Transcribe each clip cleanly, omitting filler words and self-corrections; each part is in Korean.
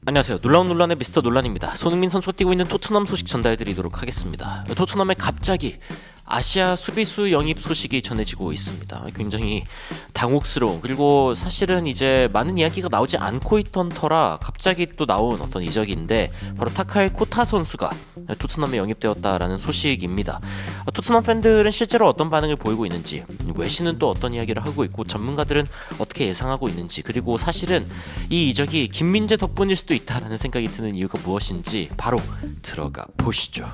안녕하세요. 놀라운 논란의 미스터 논란입니다. 손흥민 선수가 뛰고 있는 토트넘 소식 전달해드리도록 하겠습니다. 토트넘에 갑자기 아시아 수비수 영입 소식이 전해지고 있습니다. 굉장히 당혹스러운, 그리고 사실은 이제 많은 이야기가 나오지 않고 있던 터라 갑자기 또 나온 어떤 이적인데, 바로 타카의 코타 선수가 토트넘에 영입되었다라는 소식입니다. 토트넘 팬들은 실제로 어떤 반응을 보이고 있는지, 외신은 또 어떤 이야기를 하고 있고, 전문가들은 어떻게 예상하고 있는지, 그리고 사실은 이 이적이 김민재 덕분일 수도 있다라는 생각이 드는 이유가 무엇인지 바로 들어가 보시죠.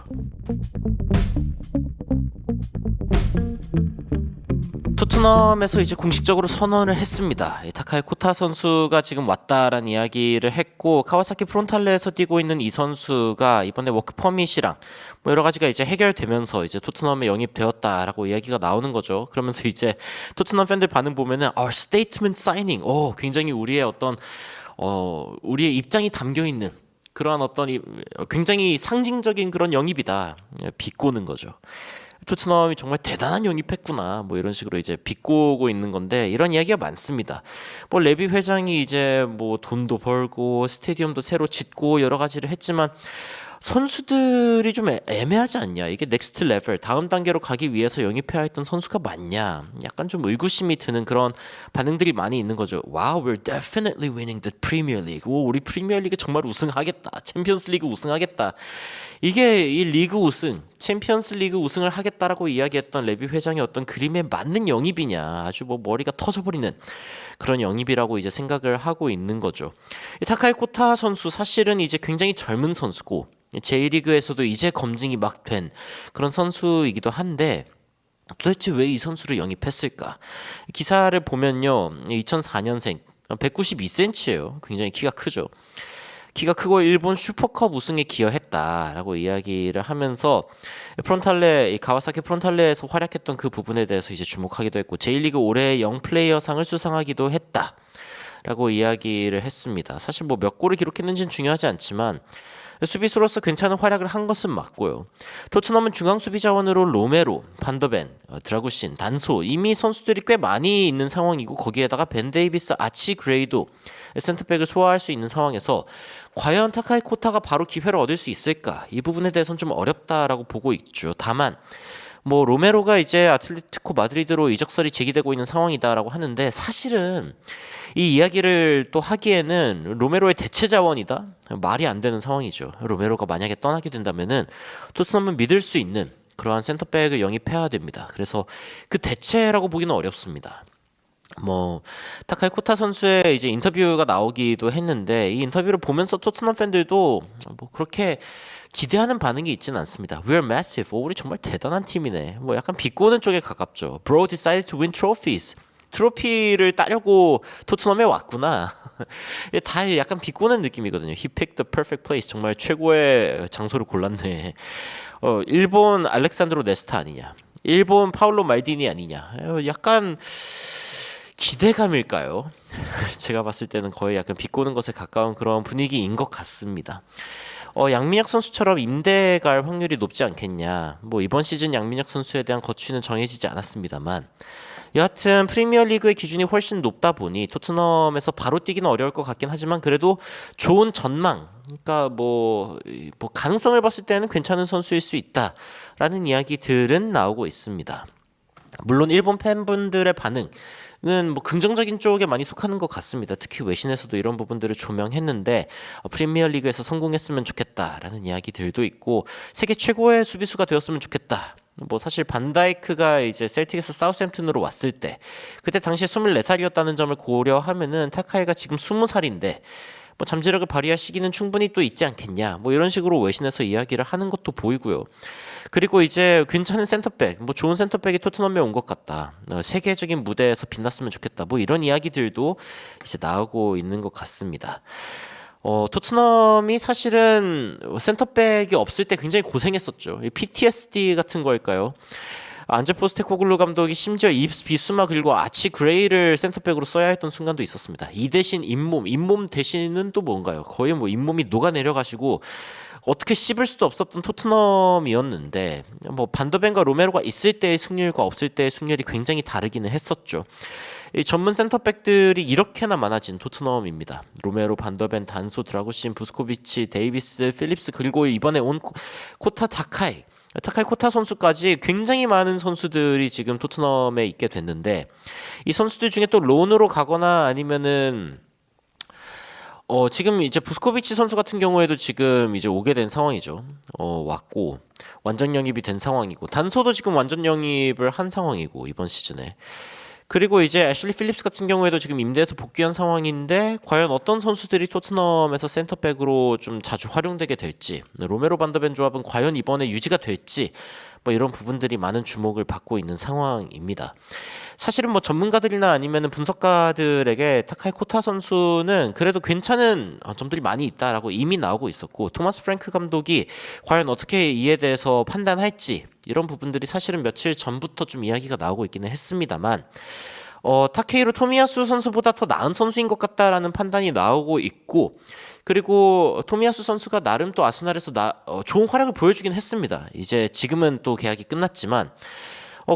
토트넘에서 이제 공식적으로 선언을 했습니다. 타카의 코타 선수가 지금 왔다라는 이야기를 했고, 카와사키 프론탈레에서 뛰고 있는 이 선수가 이번에 워크 퍼밋이랑 뭐 여러 가지가 이제 해결되면서 이제 토트넘에 영입되었다라고 이야기가 나오는 거죠. 그러면서 이제 토트넘 팬들 반응 보면은 Our statement signing, 굉장히 우리의 어떤 우리의 입장이 담겨 있는 그러한 어떤 굉장히 상징적인 그런 영입이다, 비꼬는 거죠. 토트넘이 정말 대단한 영입했구나, 뭐 이런 식으로 이제 비꼬고 있는 건데, 이런 이야기가 많습니다. 뭐 레비 회장이 이제 뭐 돈도 벌고 스테디움도 새로 짓고 여러 가지를 했지만 선수들이 좀 애매하지 않냐, 이게 넥스트 레벨 다음 단계로 가기 위해서 영입해야 했던 선수가 맞냐, 약간 좀 의구심이 드는 그런 반응들이 많이 있는 거죠. Wow, we're definitely winning the Premier League. 오, 우리 프리미어리그 정말 우승하겠다, 챔피언스 리그 우승하겠다, 이게 이 리그 우승, 챔피언스 리그 우승을 하겠다라고 이야기했던 레비 회장의 어떤 그림에 맞는 영입이냐, 아주 뭐 머리가 터져버리는 그런 영입이라고 이제 생각을 하고 있는 거죠. 이 타카이 코타 선수 사실은 이제 굉장히 젊은 선수고, J리그에서도 이제 검증이 막 된 그런 선수이기도 한데, 도대체 왜 이 선수를 영입했을까? 기사를 보면요, 2004년생 192cm예요. 굉장히 키가 크죠. 키가 크고 일본 슈퍼컵 우승에 기여했다라고 이야기를 하면서 프론탈레, 가와사키 프론탈레에서 활약했던 그 부분에 대해서 이제 주목하기도 했고, J리그 올해의 영플레이어상을 수상하기도 했다라고 이야기를 했습니다. 사실 뭐 몇 골을 기록했는지는 중요하지 않지만 수비수로서 괜찮은 활약을 한 것은 맞고요. 토트넘은 중앙 수비 자원으로 로메로, 판더벤, 드라구신, 단소, 이미 선수들이 꽤 많이 있는 상황이고, 거기에다가 벤 데이비스, 아치 그레이도 센터백을 소화할 수 있는 상황에서 과연 타카이 코타가 바로 기회를 얻을 수 있을까? 이 부분에 대해서는 좀 어렵다라고 보고 있죠. 다만 뭐 로메로가 이제 아틀레티코 마드리드로 이적설이 제기되고 있는 상황이다라고 하는데, 사실은 이 이야기를 또 하기에는 로메로의 대체 자원이다? 말이 안 되는 상황이죠. 로메로가 만약에 떠나게 된다면은 토트넘은 믿을 수 있는 그러한 센터백을 영입해야 됩니다. 그래서 그 대체라고 보기는 어렵습니다. 뭐 타카이 코타 선수의 이제 인터뷰가 나오기도 했는데, 이 인터뷰를 보면서 토트넘 팬들도 뭐 그렇게 기대하는 반응이 있지는 않습니다. We're massive. 우리 정말 대단한 팀이네. 뭐 약간 비꼬는 쪽에 가깝죠. Bro decided to win trophies. 트로피를 따려고 토트넘에 왔구나. 다 약간 비꼬는 느낌이거든요. He picked the perfect place. 정말 최고의 장소를 골랐네. 일본 알렉산드로 네스타 아니냐, 일본 파울로 말디니 아니냐, 약간 기대감일까요? 제가 봤을 때는 거의 약간 비꼬는 것에 가까운 그런 분위기인 것 같습니다. 양민혁 선수처럼 임대 갈 확률이 높지 않겠냐. 뭐 이번 시즌 양민혁 선수에 대한 거취는 정해지지 않았습니다만, 여하튼 프리미어리그의 기준이 훨씬 높다 보니 토트넘에서 바로 뛰기는 어려울 것 같긴 하지만, 그래도 좋은 전망, 그러니까 뭐 가능성을 봤을 때는 괜찮은 선수일 수 있다라는 이야기들은 나오고 있습니다. 물론 일본 팬분들의 반응은 뭐 긍정적인 쪽에 많이 속하는 것 같습니다. 특히 외신에서도 이런 부분들을 조명했는데, 프리미어리그에서 성공했으면 좋겠다라는 이야기들도 있고, 세계 최고의 수비수가 되었으면 좋겠다. 뭐 사실 반다이크가 이제 셀틱에서 사우스햄튼으로 왔을 때 그때 당시에 24살이었다는 점을 고려하면은 타카이가 지금 20살인데 뭐 잠재력을 발휘할 시기는 충분히 또 있지 않겠냐, 뭐 이런 식으로 외신에서 이야기를 하는 것도 보이고요. 그리고 이제 괜찮은 센터백, 뭐 좋은 센터백이 토트넘에 온 것 같다, 세계적인 무대에서 빛났으면 좋겠다, 뭐 이런 이야기들도 이제 나오고 있는 것 같습니다. 토트넘이 사실은 센터백이 없을 때 굉장히 고생했었죠. PTSD 같은 걸까요? 안제 포스테코글루 감독이 심지어 입스 비수마 그리고 아치 그레이를 센터백으로 써야 했던 순간도 있었습니다. 이 대신 잇몸 대신은 또 뭔가요? 거의 뭐 잇몸이 녹아내려가시고 어떻게 씹을 수도 없었던 토트넘이었는데 뭐 반더벤과 로메로가 있을 때의 승률과 없을 때의 승률이 굉장히 다르기는 했었죠. 이 전문 센터백들이 이렇게나 많아진 토트넘입니다. 로메로, 반더벤, 단소, 드라구신, 부스코비치, 데이비스, 필립스 그리고 이번에 온 코타 타카이 코타 선수까지 굉장히 많은 선수들이 지금 토트넘에 있게 됐는데 이 선수들 중에 또 론으로 가거나 아니면은 지금 이제 부스코비치 선수 같은 경우에도 지금 이제 오게 된 상황이죠. 왔고 완전 영입이 된 상황이고 단소도 지금 완전 영입을 한 상황이고 이번 시즌에. 그리고 이제 애슐리 필립스 같은 경우에도 지금 임대해서 복귀한 상황인데 과연 어떤 선수들이 토트넘에서 센터백으로 좀 자주 활용되게 될지 로메로 반더벤 조합은 과연 이번에 유지가 될지 뭐 이런 부분들이 많은 주목을 받고 있는 상황입니다. 사실은 뭐 전문가들이나 아니면 분석가들에게 타카이 코타 선수는 그래도 괜찮은 점들이 많이 있다라고 이미 나오고 있었고 토마스 프랭크 감독이 과연 어떻게 이에 대해서 판단할지 이런 부분들이 사실은 며칠 전부터 좀 이야기가 나오고 있기는 했습니다만 타케이로 토미야수 선수보다 더 나은 선수인 것 같다라는 판단이 나오고 있고 그리고 토미야수 선수가 나름 또 아스날에서 좋은 활약을 보여주긴 했습니다. 이제 지금은 또 계약이 끝났지만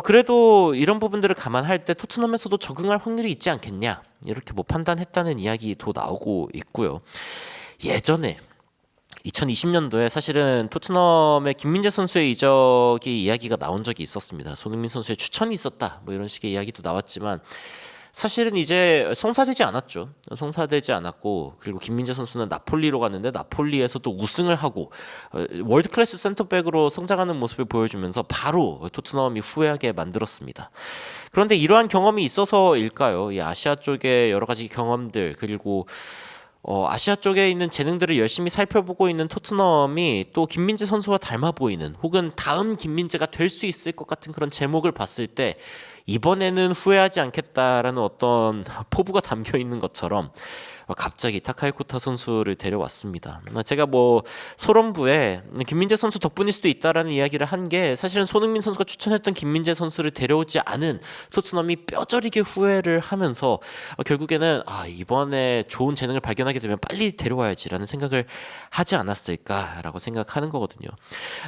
그래도 이런 부분들을 감안할 때 토트넘에서도 적응할 확률이 있지 않겠냐 이렇게 뭐 판단했다는 이야기도 나오고 있고요. 예전에 2020년도에 사실은 토트넘의 김민재 선수의 이적이 이야기가 나온 적이 있었습니다. 손흥민 선수의 추천이 있었다 뭐 이런 식의 이야기도 나왔지만 사실은 이제 성사되지 않았죠. 성사되지 않았고 그리고 김민재 선수는 나폴리로 갔는데 나폴리에서 또 우승을 하고 월드 클래스 센터백으로 성장하는 모습을 보여주면서 바로 토트넘이 후회하게 만들었습니다. 그런데 이러한 경험이 있어서일까요? 이 아시아 쪽의 여러 가지 경험들 그리고 아시아 쪽에 있는 재능들을 열심히 살펴보고 있는 토트넘이 또 김민재 선수와 닮아 보이는 혹은 다음 김민재가 될 수 있을 것 같은 그런 제목을 봤을 때 이번에는 후회하지 않겠다라는 어떤 포부가 담겨 있는 것처럼 갑자기 타카이 코타 선수를 데려왔습니다. 제가 뭐 소론부에 김민재 선수 덕분일 수도 있다라는 이야기를 한 게 사실은 손흥민 선수가 추천했던 김민재 선수를 데려오지 않은 토트넘이 뼈저리게 후회를 하면서 결국에는 이번에 좋은 재능을 발견하게 되면 빨리 데려와야지라는 생각을 하지 않았을까라고 생각하는 거거든요.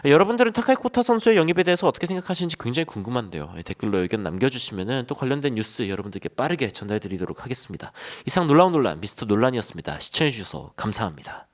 여러분들은 타카이 코타 선수의 영입에 대해서 어떻게 생각하시는지 굉장히 궁금한데요. 댓글로 의견 남겨주시면 또 관련된 뉴스 여러분들께 빠르게 전달해드리도록 하겠습니다. 이상 놀라운 논란 미스터 논란이었습니다. 시청해주셔서 감사합니다.